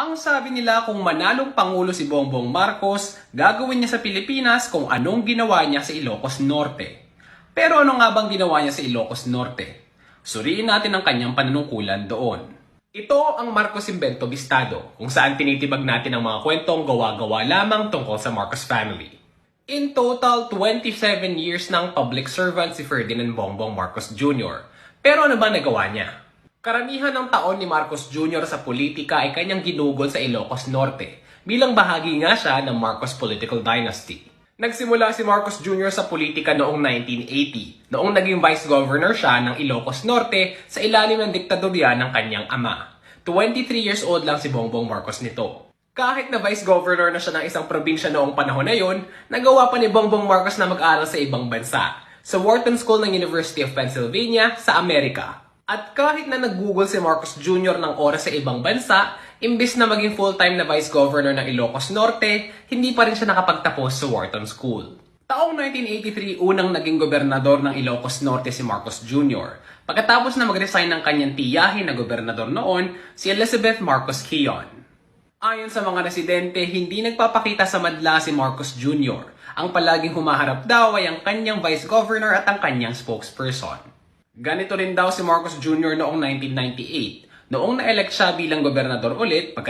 Ang sabi nila kung manalong Pangulo si Bongbong Marcos, gagawin niya sa Pilipinas kung anong ginawa niya sa Ilocos Norte. Pero ano nga bang ginawa niya sa Ilocos Norte? Suriin natin ang kanyang panunungkulan doon. Ito ang Marcos Invento Bistado, kung saan tinitibag natin ang mga kwentong gawa-gawa lamang tungkol sa Marcos family. In total, 27 years ng public servant si Ferdinand Bongbong Marcos Jr. Pero ano ba nagawa niya? Karamihan ng taon ni Marcos Jr. sa politika ay kanyang ginugol sa Ilocos Norte, bilang bahagi nga siya ng Marcos political dynasty. Nagsimula si Marcos Jr. sa politika noong 1980, noong naging vice governor siya ng Ilocos Norte sa ilalim ng diktadorya ng kanyang ama. 23 years old lang si Bongbong Marcos nito. Kahit na vice governor na siya ng isang probinsya noong panahon na yon, nagawa pa ni Bongbong Marcos na mag-aral sa ibang bansa, sa Wharton School ng University of Pennsylvania sa Amerika. At kahit na nag-google si Marcos Jr. ng oras sa ibang bansa, imbis na maging full-time na vice governor ng Ilocos Norte, hindi pa rin siya nakapagtapos sa Wharton School. Taong 1983, unang naging gobernador ng Ilocos Norte si Marcos Jr. Pagkatapos na mag-resign ng kanyang tiyahin na gobernador noon, si Elizabeth Marcos Quezon. Ayon sa mga residente, hindi nagpapakita sa madla si Marcos Jr. Ang palaging humaharap daw ay ang kanyang vice governor at ang kanyang spokesperson. Ganito rin daw si Marcos Jr. noong 1998, noong na-elect siya bilang gobernador ulit